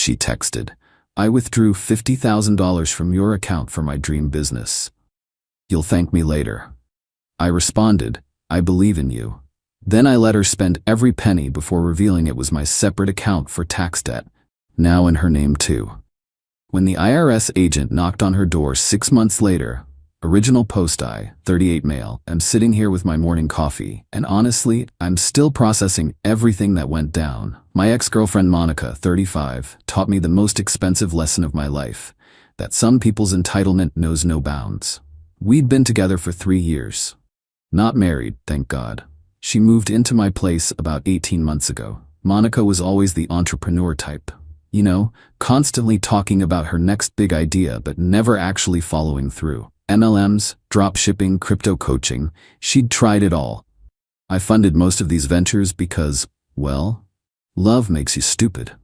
She texted, "I withdrew $50,000 from your account for my dream business. You'll thank me later." I responded, "I believe in you." Then I let her spend every penny before revealing it was my separate account for tax debt, now in her name too. When the IRS agent knocked on her door 6 months later, original post I, 38 male, am sitting here with my morning coffee, and honestly, I'm still processing everything that went down. My ex-girlfriend Monica, 35, taught me the most expensive lesson of my life, that some people's entitlement knows no bounds. We'd been together for 3 years. Not married, thank God. She moved into my place about 18 months ago. Monica was always the entrepreneur type. You know, constantly talking about her next big idea but never actually following through. MLMs, dropshipping, crypto coaching, she'd tried it all. I funded most of these ventures because, well, love makes you stupid.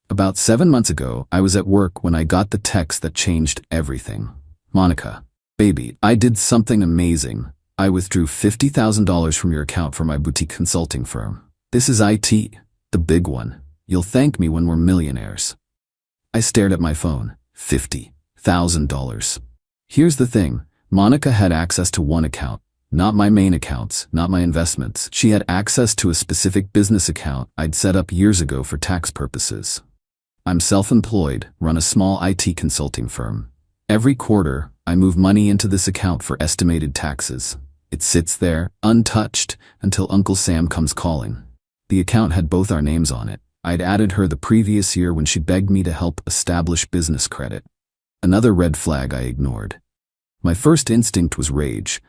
About 7 months ago, I was at work when I got the text that changed everything. "Monica, baby, I did something amazing. I withdrew $50,000 from your account for my boutique consulting firm. This is IT, the big one. You'll thank me when we're millionaires." I stared at my phone. $50,000. Here's the thing. Monica had access to one account, not my main accounts, not my investments. She had access to a specific business account I'd set up years ago for tax purposes. I'm self-employed, run a small IT consulting firm. Every quarter, I move money into this account for estimated taxes. It sits there, untouched, until Uncle Sam comes calling. The account had both our names on it. I'd added her the previous year when she begged me to help establish business credit. Another red flag I ignored. My first instinct was rage.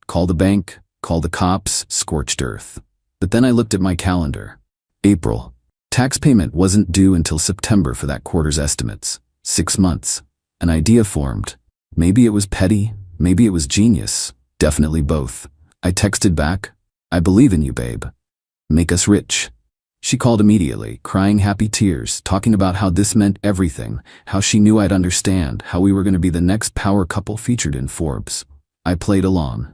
Call the bank, call the cops, scorched earth. But then I looked at my calendar. April. Tax payment wasn't due until September for that quarter's estimates. 6 months. An idea formed. Maybe it was petty, maybe it was genius. Definitely both. I texted back, "I believe in you, babe. Make us rich." She called immediately, crying happy tears, talking about how this meant everything, how she knew I'd understand, how we were going to be the next power couple featured in Forbes. I played along.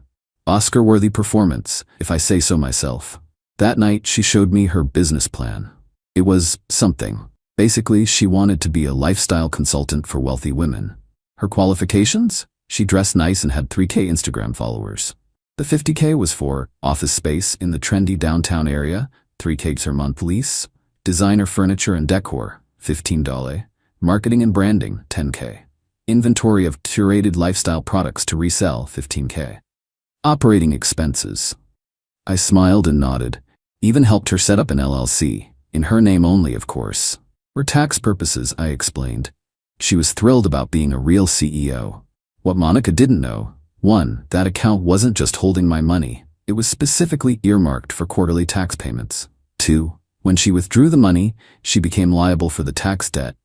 Oscar-worthy performance, if I say so myself. That night, she showed me her business plan. It was something. Basically, she wanted to be a lifestyle consultant for wealthy women. Her qualifications? She dressed nice and had 3K Instagram followers. The 50K was for office space in the trendy downtown area, 3K her month lease, designer furniture and decor, $15, marketing and branding, 10K, inventory of curated lifestyle products to resell, 15K, operating expenses. I smiled and nodded, even helped her set up an LLC, in her name only, of course. For tax purposes, I explained. She was thrilled about being a real CEO. What Monica didn't know, 1, that account wasn't just holding my money, it was specifically earmarked for quarterly tax payments. 2, when she withdrew the money, she became liable for the tax debt.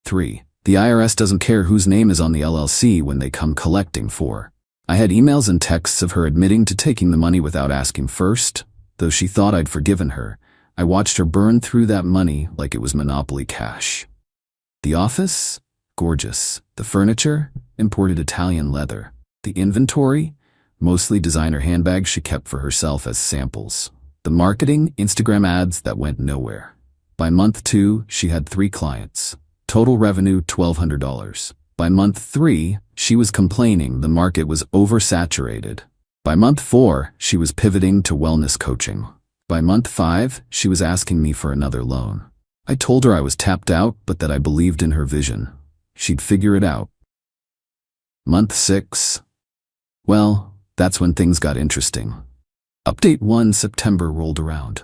3, the IRS doesn't care whose name is on the LLC when they come collecting. 4, I had emails and texts of her admitting to taking the money without asking first, though she thought I'd forgiven her. I watched her burn through that money like it was Monopoly cash. The office? Gorgeous. The furniture? Imported Italian leather. The inventory? Mostly designer handbags she kept for herself as samples. The marketing? Instagram ads that went nowhere. By month 2, she had 3 clients. Total revenue $1,200. By month 3, she was complaining the market was oversaturated. By month 4, she was pivoting to wellness coaching. By month 5, she was asking me for another loan. I told her I was tapped out, but that I believed in her vision. She'd figure it out. Month 6. Well, that's when things got interesting. Update 1 September rolled around.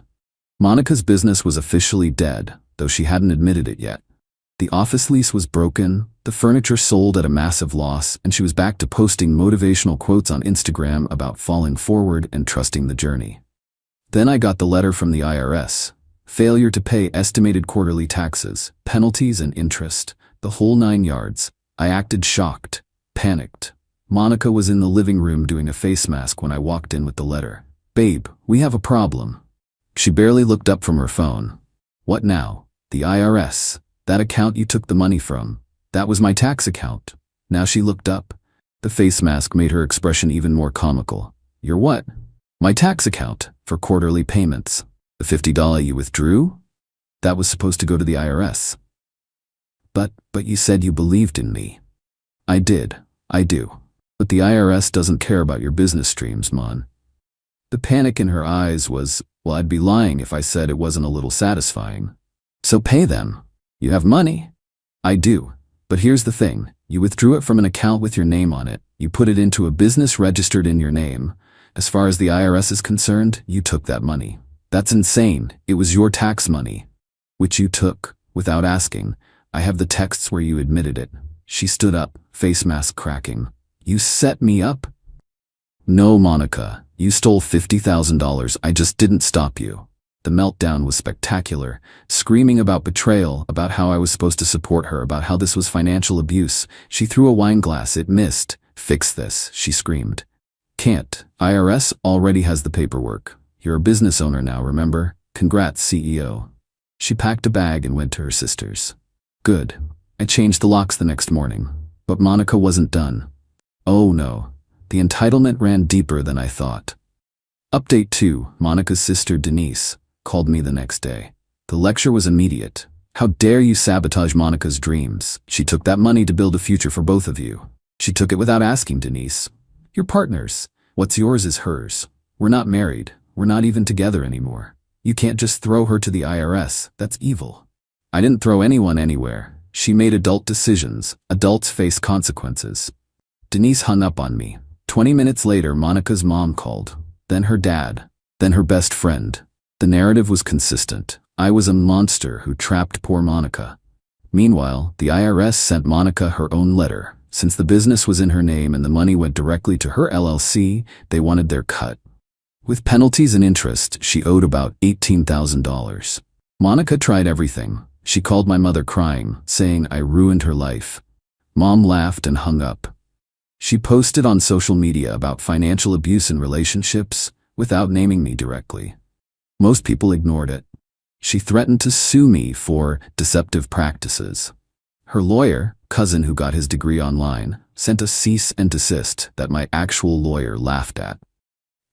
Monica's business was officially dead, though she hadn't admitted it yet. The office lease was broken, the furniture sold at a massive loss, and she was back to posting motivational quotes on Instagram about falling forward and trusting the journey. Then I got the letter from the IRS. Failure to pay estimated quarterly taxes, penalties and interest, the whole 9 yards. I acted shocked, panicked. Monica was in the living room doing a face mask when I walked in with the letter. "Babe, we have a problem." She barely looked up from her phone. "What now?" "The IRS. That account you took the money from. That was my tax account." Now she looked up. The face mask made her expression even more comical. "Your what?" "My tax account, for quarterly payments. The $50 you withdrew? That was supposed to go to the IRS." But you said you believed in me. I did. I do. But the IRS doesn't care about your business streams, Mon. The panic in her eyes was, well, I'd be lying if I said it wasn't a little satisfying. So pay them. You have money. I do. But here's the thing. You withdrew it from an account with your name on it. You put it into a business registered in your name. As far as the IRS is concerned, you took that money. That's insane. It was your tax money, which you took without asking. I have the texts where you admitted it. She stood up, face mask cracking. You set me up? No, Monica. You stole $50,000. I just didn't stop you. The meltdown was spectacular, screaming about betrayal, about how I was supposed to support her, about how this was financial abuse. She threw a wine glass. It missed. Fix this, she screamed. Can't. IRS already has the paperwork. You're a business owner now, remember? Congrats, CEO. She packed a bag and went to her sister's. Good. I changed the locks the next morning. But Monica wasn't done. Oh no. The entitlement ran deeper than I thought. Update 2. Monica's sister, Denise, called me the next day. The lecture was immediate. How dare you sabotage Monica's dreams? She took that money to build a future for both of you. She took it without asking, Denise. You're partners. What's yours is hers. We're not married. We're not even together anymore. You can't just throw her to the IRS. That's evil. I didn't throw anyone anywhere. She made adult decisions. Adults face consequences. Denise hung up on me. 20 minutes later, Monica's mom called. Then her dad. Then her best friend. The narrative was consistent. I was a monster who trapped poor Monica. Meanwhile, the IRS sent Monica her own letter. Since the business was in her name and the money went directly to her LLC, they wanted their cut. With penalties and interest, she owed about $18,000. Monica tried everything. She called my mother crying, saying I ruined her life. Mom laughed and hung up. She posted on social media about financial abuse in relationships without naming me directly. Most people ignored it. She threatened to sue me for deceptive practices. Her lawyer, cousin who got his degree online, sent a cease and desist that my actual lawyer laughed at.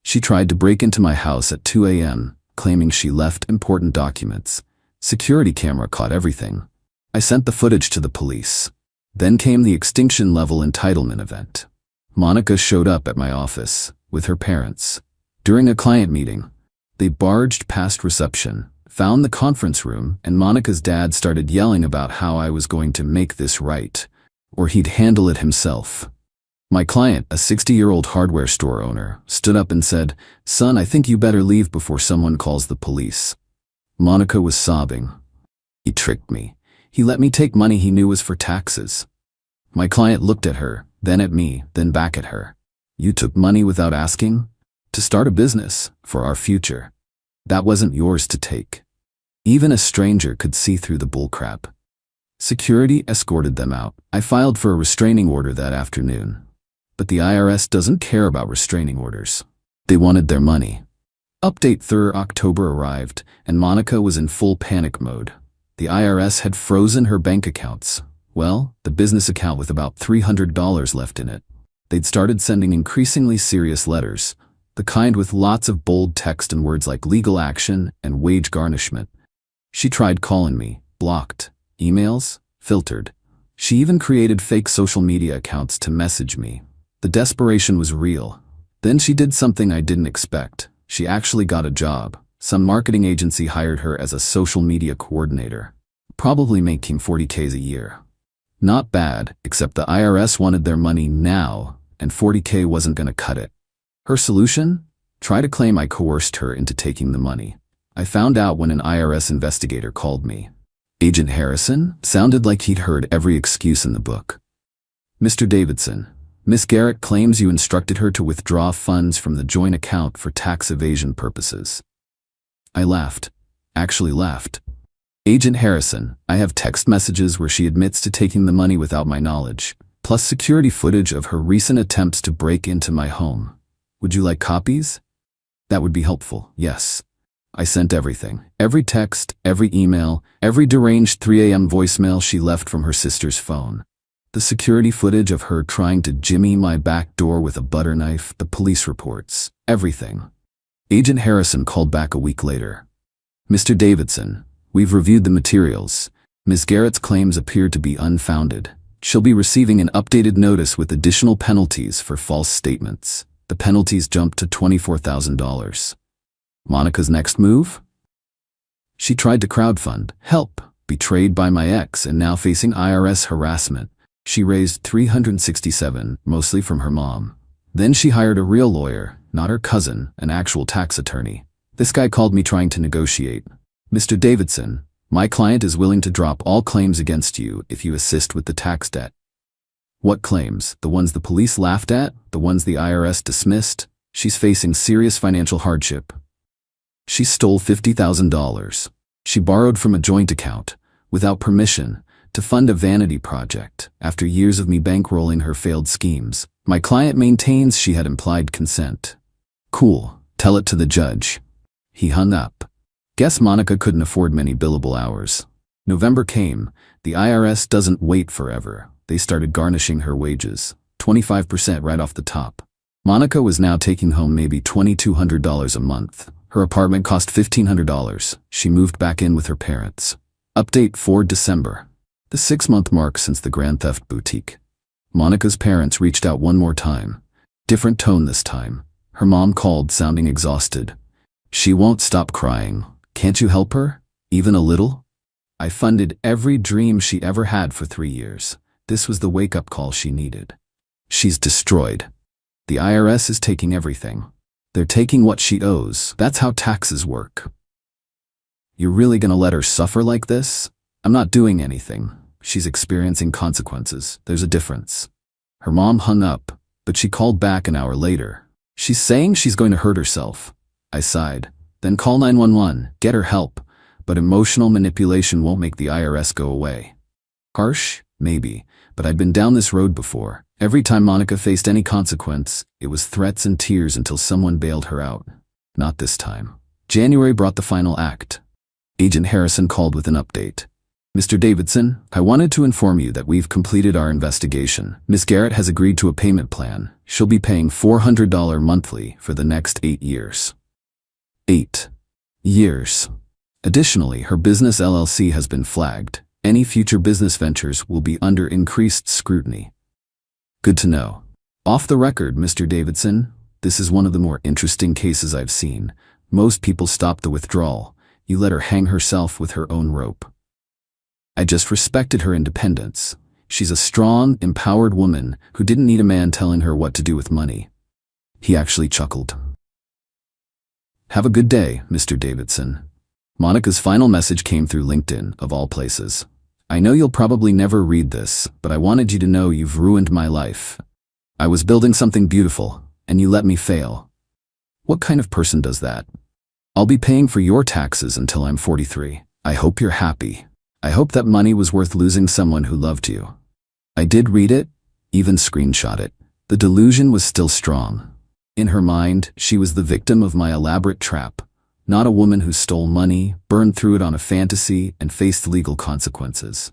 She tried to break into my house at 2 a.m., claiming she left important documents. Security camera caught everything. I sent the footage to the police. Then came the extinction level entitlement event. Monica showed up at my office with her parents. During a client meeting, they barged past reception, found the conference room, and Monica's dad started yelling about how I was going to make this right, or he'd handle it himself. My client, a 60-year-old hardware store owner, stood up and said, "Son, I think you better leave before someone calls the police." Monica was sobbing. He tricked me. He let me take money he knew was for taxes. My client looked at her, then at me, then back at her. You took money without asking? To start a business, for our future. That wasn't yours to take. Even a stranger could see through the bullcrap. Security escorted them out. I filed for a restraining order that afternoon. But the IRS doesn't care about restraining orders. They wanted their money. Update 3rd October arrived, and Monica was in full panic mode. The IRS had frozen her bank accounts. Well, the business account with about $300 left in it. They'd started sending increasingly serious letters, the kind with lots of bold text and words like legal action and wage garnishment. She tried calling me, blocked, emails, filtered. She even created fake social media accounts to message me. The desperation was real. Then she did something I didn't expect. She actually got a job. Some marketing agency hired her as a social media coordinator, probably making $40K a year. Not bad, except the IRS wanted their money now, and $40K wasn't going to cut it. Her solution? Try to claim I coerced her into taking the money. I found out when an IRS investigator called me. Agent Harrison sounded like he'd heard every excuse in the book. Mr. Davidson, Miss Garrett claims you instructed her to withdraw funds from the joint account for tax evasion purposes. I laughed. Actually laughed. Agent Harrison, I have text messages where she admits to taking the money without my knowledge, plus security footage of her recent attempts to break into my home. Would you like copies? That would be helpful, yes. I sent everything. Every text, every email, every deranged 3 a.m. voicemail she left from her sister's phone. The security footage of her trying to jimmy my back door with a butter knife, the police reports, everything. Agent Harrison called back a week later. Mr. Davidson, we've reviewed the materials. Ms. Garrett's claims appear to be unfounded. She'll be receiving an updated notice with additional penalties for false statements. The penalties jumped to $24,000. Monica's next move? She tried to crowdfund help, betrayed by my ex and now facing IRS harassment. She raised $367, mostly from her mom. Then she hired a real lawyer, not her cousin, an actual tax attorney. This guy called me trying to negotiate. Mr. Davidson, my client is willing to drop all claims against you if you assist with the tax debt. What claims? The ones the police laughed at? The ones the IRS dismissed? She's facing serious financial hardship. She stole $50,000. She borrowed from a joint account, without permission, to fund a vanity project. After years of me bankrolling her failed schemes, my client maintains she had implied consent. Cool, tell it to the judge. He hung up. Guess Monica couldn't afford many billable hours. November came. The IRS doesn't wait forever. They started garnishing her wages, 25% right off the top. Monica was now taking home maybe $2,200 a month. Her apartment cost $1,500. She moved back in with her parents. Update for December. The 6-month mark since the Grand Theft Boutique. Monica's parents reached out one more time. Different tone this time. Her mom called, sounding exhausted. She won't stop crying. Can't you help her? Even a little? I funded every dream she ever had for 3 years. This was the wake-up call she needed. She's destroyed. The IRS is taking everything. They're taking what she owes. That's how taxes work. You're really gonna let her suffer like this? I'm not doing anything. She's experiencing consequences. There's a difference. Her mom hung up, but she called back an hour later. She's saying she's going to hurt herself. I sighed. Then call 911, get her help. But emotional manipulation won't make the IRS go away. Harsh? Maybe. But I'd been down this road before. Every time Monica faced any consequence, it was threats and tears until someone bailed her out. Not this time. January brought the final act. Agent Harrison called with an update. Mr. Davidson, I wanted to inform you that we've completed our investigation. Ms. Garrett has agreed to a payment plan. She'll be paying $400 monthly for the next 8 years. 8 years. Additionally, her business LLC has been flagged. Any future business ventures will be under increased scrutiny. Good to know. Off the record, Mr. Davidson, this is one of the more interesting cases I've seen. Most people stop the withdrawal. You let her hang herself with her own rope. I just respected her independence. She's a strong, empowered woman who didn't need a man telling her what to do with money. He actually chuckled. Have a good day, Mr. Davidson. Monica's final message came through LinkedIn, of all places. I know you'll probably never read this, but I wanted you to know you've ruined my life. I was building something beautiful, and you let me fail. What kind of person does that? I'll be paying for your taxes until I'm 43. I hope you're happy. I hope that money was worth losing someone who loved you. I did read it, even screenshot it. The delusion was still strong. In her mind, she was the victim of my elaborate trap, not a woman who stole money, burned through it on a fantasy, and faced legal consequences.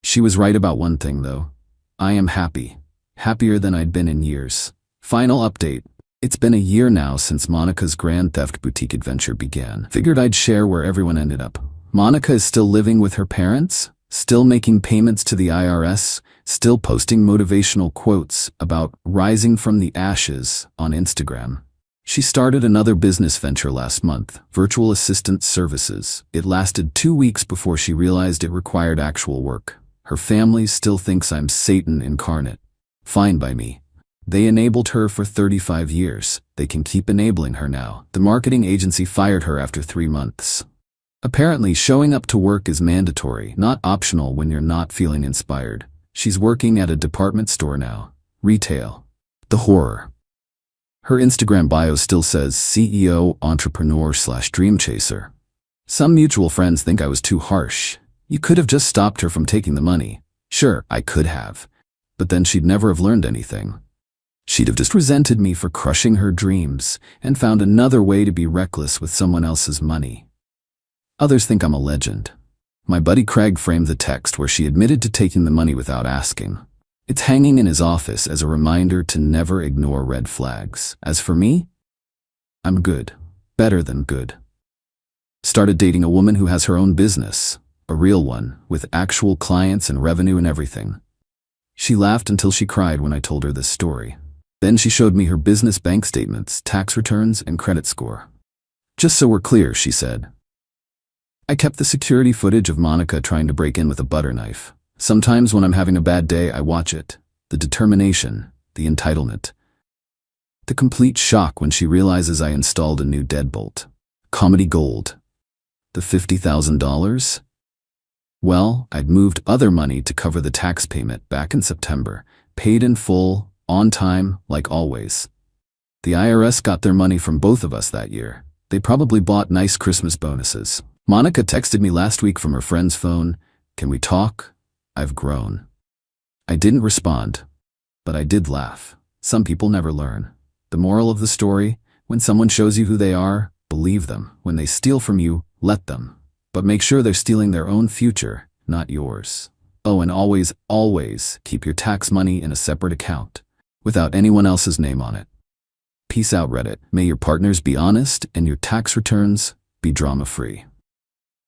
She was right about one thing, though. I am happy. Happier than I'd been in years. Final update. It's been a year now since Monica's Grand Theft Boutique adventure began. Figured I'd share where everyone ended up. Monica is still living with her parents, still making payments to the IRS, still posting motivational quotes about rising from the ashes on Instagram. She started another business venture last month, virtual assistant services. It lasted 2 weeks before she realized it required actual work. Her family still thinks I'm Satan incarnate. Fine by me. They enabled her for 35 years. They can keep enabling her now. The marketing agency fired her after 3 months. Apparently, showing up to work is mandatory, not optional when you're not feeling inspired. She's working at a department store now. Retail. The horror. Her Instagram bio still says CEO, entrepreneur/dream chaser. Some mutual friends think I was too harsh. You could have just stopped her from taking the money. Sure, I could have. But then she'd never have learned anything. She'd have just resented me for crushing her dreams and found another way to be reckless with someone else's money. Others think I'm a legend. My buddy Craig framed the text where she admitted to taking the money without asking. It's hanging in his office as a reminder to never ignore red flags. As for me, I'm good. Better than good. Started dating a woman who has her own business. A real one, with actual clients and revenue and everything. She laughed until she cried when I told her this story. Then she showed me her business bank statements, tax returns, and credit score. "Just so we're clear," she said. I kept the security footage of Monica trying to break in with a butter knife. Sometimes when I'm having a bad day, I watch it. The determination, the entitlement. The complete shock when she realizes I installed a new deadbolt. Comedy gold. The $50,000? Well, I'd moved other money to cover the tax payment back in September. Paid in full, on time, like always. The IRS got their money from both of us that year. They probably bought nice Christmas bonuses. Monica texted me last week from her friend's phone. "Can we talk? I've grown." I didn't respond, but I did laugh. Some people never learn. The moral of the story: when someone shows you who they are, believe them. When they steal from you, let them. But make sure they're stealing their own future, not yours. Oh, and always, always keep your tax money in a separate account, without anyone else's name on it. Peace out, Reddit. May your partners be honest and your tax returns be drama-free.